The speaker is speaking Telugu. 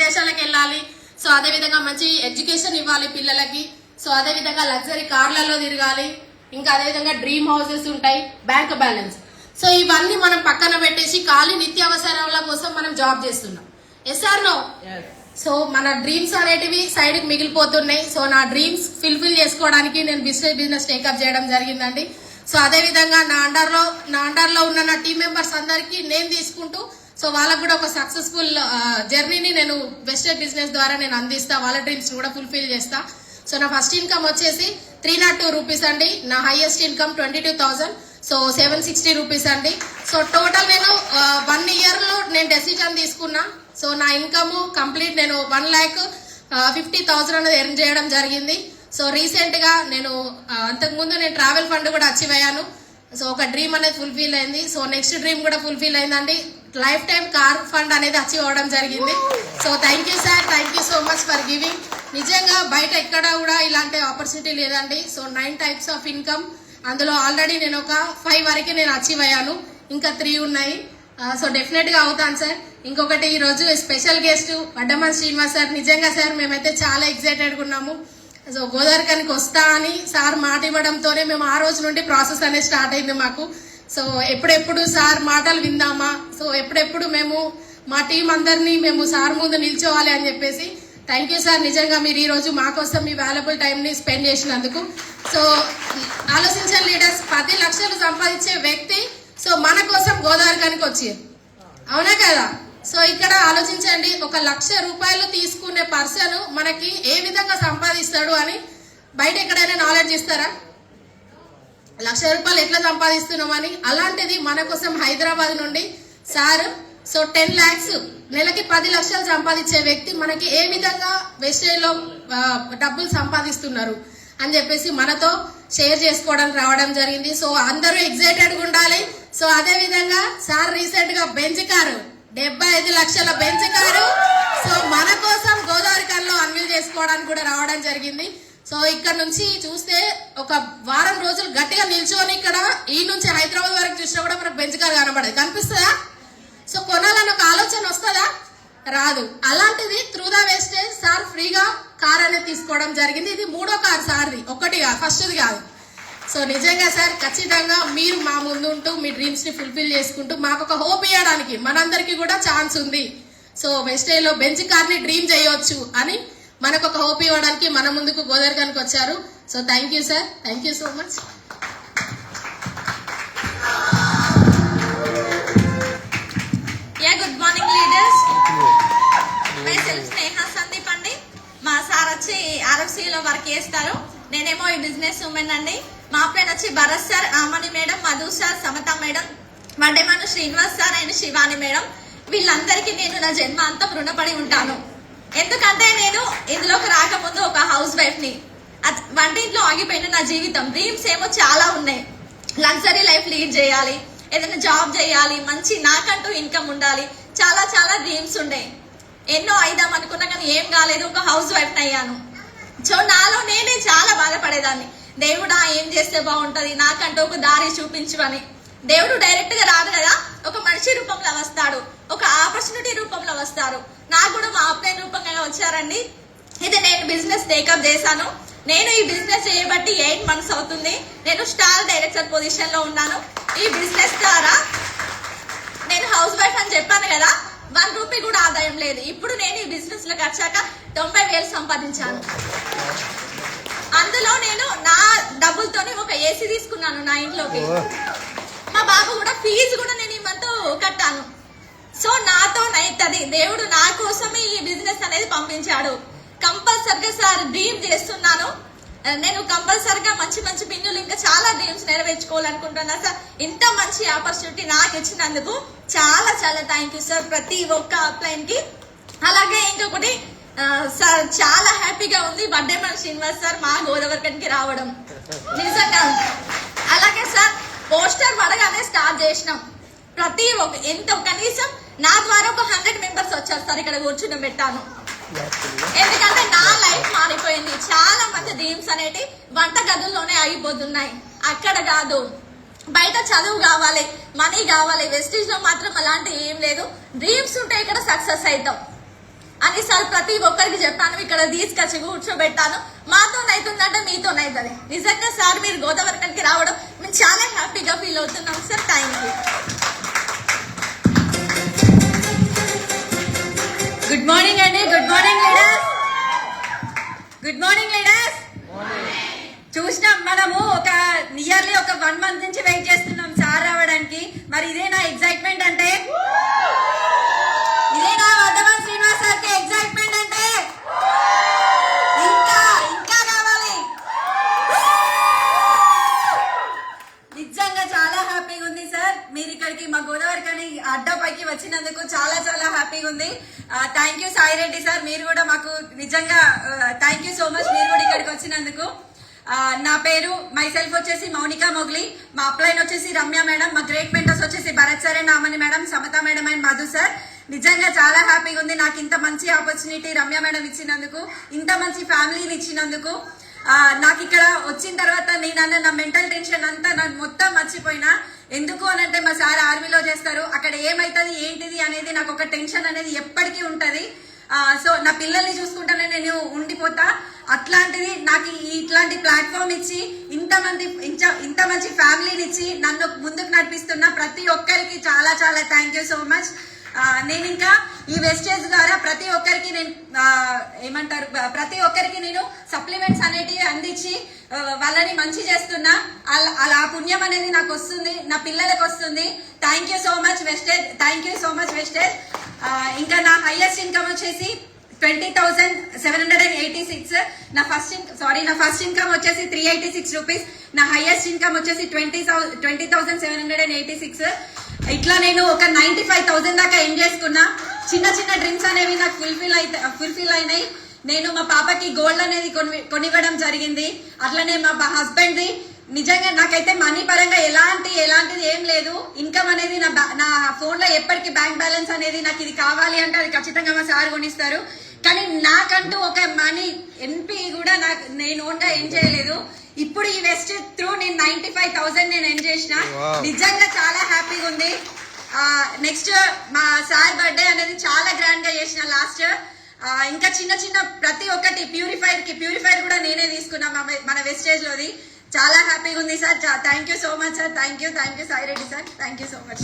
విదేశాలకు వెళ్ళాలి. సో అదే విధంగా మంచి ఎడ్యుకేషన్ ఇవ్వాలి పిల్లలకి. సో అదే విధంగా లగ్జరీ కార్లలో తిరగాలి. ఇంకా అదే విధంగా డ్రీమ్ హౌసెస్ ఉంటాయి, బ్యాంక్ బ్యాలెన్స్. సో ఇవన్నీ మనం పక్కన పెట్టేసి ఖాళీ నిత్యావసరాల కోసం మనం జాబ్ చేస్తున్నాం. Yes or no? సో మన డ్రీమ్స్ అనేటివి సైడ్ కి మిగిలిపోతున్నాయి. సో నా డ్రీమ్స్ ఫుల్ఫిల్ చేసుకోవడానికి నేను బిజినెస్ టేకప్ చేయడం జరిగిందండి. సో అదే విధంగా నా అండర్లో ఉన్న నా టీం మెంబర్స్ అందరికి నేను తీసుకుంటూ సో వాళ్ళకు కూడా ఒక సక్సెస్ఫుల్ జర్నీని నేను వెస్టేజ్ బిజినెస్ ద్వారా నేను అందిస్తా. వాళ్ళ డ్రీమ్స్ కూడా ఫుల్ఫిల్ చేస్తా. సో నా ఫస్ట్ ఇన్కమ్ వచ్చేసి 302 రూపీస్ అండి. నా హైయెస్ట్ ఇన్కమ్ 22,000. సో 760 రూపీస్ అండి. సో టోటల్ నేను 1 year లో నేను డెసిజన్ తీసుకున్నా. సో నా ఇన్కమ్ కంప్లీట్ నేను 1,50,000 అనేది ఎర్న్ చేయడం జరిగింది. సో రీసెంట్ గా నేను అంతకుముందు నేను ట్రావెల్ ఫండ్ కూడా అచీవ్ అయ్యాను. సో ఒక డ్రీమ్ అనేది ఫుల్ఫిల్ అయింది. సో నెక్స్ట్ డ్రీమ్ కూడా ఫుల్ఫిల్ అయిందండి. లైఫ్ టైం కార్ ఫండ్ అనేది అచీవ్ అవ్వడం జరిగింది. So thank you sir, thank you so much for giving. నిజంగా బయట ఎక్కడ కూడా ఇలాంటి ఆపర్చునిటీ లేదండి. సో 9 types ఆఫ్ ఇన్కమ్, అందులో ఆల్రెడీ నేను ఒక 5 వరకు నేను అచీవ్ అయ్యాను. ఇంకా 3 ఉన్నాయి. సో డెఫినెట్ గా అవుతాను సార్. ఇంకొకటి ఈ రోజు స్పెషల్ గెస్ట్ వడ్డమన్ శ్రీనివాస్ సార్. నిజంగా సార్ మేమైతే చాలా ఎక్సైటెడ్ గా ఉన్నాము. సో గోదావరికి వస్తా అని సార్ మాట ఇవ్వడంతోనే మేము ఆ రోజు నుండి ప్రాసెస్ అనేది స్టార్ట్ అయింది మాకు. సో ఎప్పుడెప్పుడు సార్ మాటలు విందామా, సో ఎప్పుడెప్పుడు మేము మా టీం అందరినీ మేము సార్ ముందు నిల్చోవాలి అని చెప్పేసి. థ్యాంక్ యూ సార్, నిజంగా మీరు ఈ రోజు మా కోసం మీ వాల్యుబుల్ టైం ని స్పెండ్ చేసినందుకు. సో ఆలోచించని లీడర్స్ 10 లక్షలు సంపాదించే వ్యక్తి సో మన కోసం గోదావరికి వచ్చారు, అవునా కదా? సో ఇక్కడ ఆలోచించండి, 1,00,000 రూపాయలు తీసుకునే పర్సన్ మనకి ఏ విధంగా సంపాదిస్తాడు అని బయట ఎక్కడైనా నాలెడ్జ్ ఇస్తారా? 1,00,000 రూపాయలు ఎట్లా సంపాదిస్తున్నామని. అలాంటిది మన కోసం హైదరాబాద్ నుండి సార్ సో 10 lakhs నెలకి 10 లక్షలు సంపాదించే వ్యక్తి మనకి ఏ విధంగా వెస్టేజ్ లో డబ్బులు సంపాదిస్తున్నారు అని చెప్పేసి మనతో షేర్ చేసుకోవడానికి రావడం జరిగింది. సో అందరూ ఎక్సైటెడ్ గా ఉండాలి. సో అదే విధంగా సార్ రీసెంట్ గా బెంచ్ కారు 75 లక్షల బెంచ్ కారు సో మన కోసం గోదావరికల్లో అన్వీల్ చేసుకోవడానికి కూడా రావడం జరిగింది. సో ఇక్కడ నుంచి చూస్తే ఒక వారం రోజులు గట్టిగా నిల్చొని ఇక్కడ ఈ నుంచి హైదరాబాద్ వరకు చూసినా కూడా మనకు బెంచ్ కారు కనబడదు, కనిపిస్తుందా? సో కొనాలని ఒక ఆలోచన వస్తుందా? రాదు. అలాంటిది త్రూ ద వెస్టేజ్ సార్ ఫ్రీగా కార్ అనేది తీసుకోవడం జరిగింది. ఇది 3వ కార్ సార్ది, ఒకటి కాదు, ఫస్ట్ది కాదు. సో నిజంగా సార్ ఖచ్చితంగా మీరు మా ముందు ఉంటూ మీ డ్రీమ్స్ ని ఫుల్ఫిల్ చేసుకుంటూ మాకు ఒక హోప్ ఇవ్వడానికి మనందరికీ కూడా ఛాన్స్ ఉంది. సో వెస్టేజ్ లో బెంచ్ కార్ ని డ్రీమ్ చేయవచ్చు అని మనకు ఒక హోప్ ఇవ్వడానికి మన ముందుకు గోదావరికి వచ్చారు. So thank you sir, thank you so much. Good morning leaders. Myself Sneha Sandeep అండి. మా సార్ వచ్చి RFC లో వర్క్ చేస్తారు, నేనేమో ఈ బిజినెస్ ఉమెన్ అండి. మా ఫ్రెండ్ వచ్చి Bharat sir, Aamani madam, Madhu sir, Samata madam, Vaddemanu Srinivas sir and Shivani madam. వీళ్ళందరికీ నేను నా జన్మాంతం రుణపడి ఉంటాను. ఎందుకంటే నేను ఇందులోకి రాకముందు ఒక హౌస్ వైఫ్ ని. వంటింట్లో ఆగిపోయిన నా జీవితం. డ్రీమ్స్ ఏమో చాలా ఉన్నాయి. లగ్జరీ లైఫ్ లీడ్ చేయాలి, ఏదైనా జాబ్ చేయాలి, మంచి నాకంటూ ఇన్కమ్ ఉండాలి, చాలా చాలా డ్రీమ్స్ ఉండే. ఎన్నో అయిదాం అనుకున్నా కానీ ఏం కాలేదు. ఒక హౌస్ వైఫ్ అయ్యాను. సో నాలో నేనే చాలా బాధపడేదాన్ని. దేవుడా ఏం చేస్తే బాగుంటది, నాకంటూ ఒక దారి చూపించు అని. దేవుడు డైరెక్ట్ గా రాదు కదా, ఒక మనిషి రూపంలో వస్తాడు, ఒక ఆపర్చునిటీ రూపంలో వస్తారు. నాకు కూడా మా అప్లైన్ రూపంగా వచ్చారండి. ఇది నేను బిజినెస్ టేకప్ చేశాను. నేను ఈ బిజినెస్ చేయబట్టి 8 months అవుతుంది. నేను స్టార్ డైరెక్టర్ పొజిషన్ లో ఉన్నాను. ఈ బిజినెస్ ద్వారా నేను హౌస్ వైఫ్ అని చెప్పాను కదా, 1 రూపీ కూడా ఆదాయం లేదు. ఇప్పుడు నేను ఈ బిజినెస్ లోకి వచ్చాక 90,000 సంపాదించాను. అందులో నేను నా డబ్బులతోనే ఒక ఏసీ తీసుకున్నాను నా ఇంట్లోకి. మా బాబు కూడా ఫీజు కూడా నేను ఈ మంత్ కట్టాను. సో నాతో నైతది దేవుడు నా కోసమే ఈ బిజినెస్ అనేది పంపించాడు. కంపల్సరిగా సార్ డ్రీమ్ చేస్తున్నాను. నేను కంపల్సరిగా మంచి మంచి బిన్నులు ఇంకా చాలా డ్రీమ్స్ నెరవేర్చుకోవాలనుకుంటున్నా సార్. ఇంత మంచి ఆపర్చునిటీ నాకు ఇచ్చినందుకు చాలా చాలా థ్యాంక్ యూ సార్, ప్రతి ఒక్క అప్లైన్ కి. అలాగే ఇంకొకటి సార్, చాలా హ్యాపీగా ఉంది వడ్డేమను శ్రీనివాస్ సార్ మా గోదావరికి రావడం నిజంగా. అలాగే సార్ పోస్టర్ పడగానే స్టార్ట్ చేసినాం. ప్రతి ఒక్క ఎంత కనీసం నా ద్వారా ఒక 100 members వచ్చారు సార్. ఇక్కడ కూర్చుని పెట్టాను ఎందుకంటే నా లైఫ్ మారిపోయింది. చాలా మంది డ్రీమ్స్ అనేటి వంట గదుల్లోనే ఆగిపోతున్నాయి. అక్కడ కాదు, బయట చదువు కావాలి, మనీ కావాలి. వెస్టేజ్ లో మాత్రం అలాంటి ఏం లేదు. డ్రీమ్స్ ఉంటే ఇక్కడ సక్సెస్ అవుతాం అని సార్ సార్ ప్రతి ఒక్కరికి చెప్పాను, ఇక్కడ తీసుకొచ్చి కూర్చోబెట్టాను. మాతోనైతుందంటే మీతోనైతుంది. నిజంగా సార్ మీరు గోదావరికి రావడం మేము చాలా హ్యాపీగా ఫీల్ అవుతున్నాం sir. Thank you. Good morning అండి. Good morning leaders. Good morning leaders. చూసినాం మనము ఒక నియర్లీ ఒక 1 month నుంచి వెయిట్ చేస్తున్నాం సార్ రావడానికి. మరి ఇదే నా ఎగ్జైట్మెంట్ అంటే, ఇదే నా వర్ధమాన్ శ్రీనివాస్ సార్కి ఎగ్జైట్మెంట్ అంటే ఇంకా ఇంకా కావాలి. నిజంగా చాలా హ్యాపీగా ఉంది సార్. మీరు ఇక్కడికి మా గోదావరి కానీ అడ్డపైకి వచ్చినందుకు చాలా చాలా హ్యాపీగా ఉంది. Thank you Sai Reddy sir, మీరు కూడా మాకు నిజంగా థ్యాంక్ యూ సో మచ్, మీరు కూడా ఇక్కడికి వచ్చినందుకు. నా పేరు మైసెల్ఫ్ వచ్చేసి మౌనికా మొగ్లీ, మా అప్లైన్ వచ్చేసి రమ్య మేడం, మా గ్రేట్ మెంటర్స్ వచ్చేసి Bharat sir and Amani madam, Samatha madam and Madhu sir. నిజంగా చాలా హ్యాపీగా ఉంది నాకు ఇంత మంచి ఆపర్చునిటీ రమ్య మేడం ఇచ్చినందుకు, ఇంత మంచి ఫ్యామిలీని ఇచ్చినందుకు. నాకు ఇక్కడ వచ్చిన తర్వాత నేను నా మెంటల్ టెన్షన్ అంతా నాకు మొత్తం మర్చిపోయినా. ఎందుకు అనంటే మా సార్ ఆర్మీలో చేస్తారు, అక్కడ ఏమైతుంది ఏంటిది అనేది నాకు ఒక టెన్షన్ అనేది ఎప్పటికీ ఉంటది. సో నా పిల్లల్ని చూసుకుంటానే నేను ఉండిపోతా. అట్లాంటిది నాకు ఇట్లాంటి ప్లాట్ఫామ్ ఇచ్చి ఇంత మంచి ఫ్యామిలీని ఇచ్చి నన్ను ముందుకు నడిపిస్తున్న ప్రతి ఒక్కరికి చాలా చాలా థ్యాంక్ యూ సో మచ్. నేను ఇంకా ఈ వెస్టేజ్ ద్వారా ప్రతి ఒక్కరికి నేను ప్రతి ఒక్కరికి నేను సప్లిమెంట్స్ అనేటివి అందించి వాళ్ళని మంచి చేస్తున్నా. అలా పుణ్యం అనేది నాకు వస్తుంది, నా పిల్లలకు వస్తుంది. Thank you so much Vestige. Thank you so much Vestige. ఇంకా నా హైయెస్ట్ ఇన్కమ్ వచ్చేసి 20,786. నా ఫస్ట్ ఇన్కమ్ వచ్చేసి 386 రూపీస్. నా హైయెస్ట్ ఇన్కమ్ వచ్చేసి 20,786. ఇట్లా నేను ఒక 95,000 దాకా ఏం చేసుకున్నా. చిన్న చిన్న డ్రీమ్స్ అనేవి నాకు ఫుల్ఫిల్ అయినాయి. నేను మా పాపకి గోల్డ్ అనేది కొనివ్వడం జరిగింది. అట్లనే మా హస్బెండ్ ది నిజంగా నాకైతే మనీ పరంగా ఎలాంటిది ఏం లేదు. ఇన్కమ్ అనేది నా ఫోన్ లో ఎప్పటికీ బ్యాంక్ బ్యాలెన్స్ అనేది నాకు ఇది కావాలి అంటే అది ఖచ్చితంగా మా సార్ కొనిస్తారు. కానీ నాకంటూ ఒక మనీ ఎన్పి కూడా నేను ఓన్ గా ఏం చేయలేదు. ఇప్పుడు ఈ వెస్ట్ త్రూ నేను 95,000 నేను ఏం చేసిన. నిజంగా చాలా హ్యాపీగా ఉంది. నెక్స్ట్ మా సార్ బర్త్డే అనేది చాలా గ్రాండ్ గా చేసిన లాస్ట్. ఇంకా చిన్న చిన్న ప్రతి ఒక్కటి ప్యూరిఫైర్ కూడా నేనే తీసుకున్నా మన వెస్టేజ్ లోది. చాలా హ్యాపీగా ఉంది sir. Thank you so much sir. Thank you Sai Reddy sir. Thank you so much.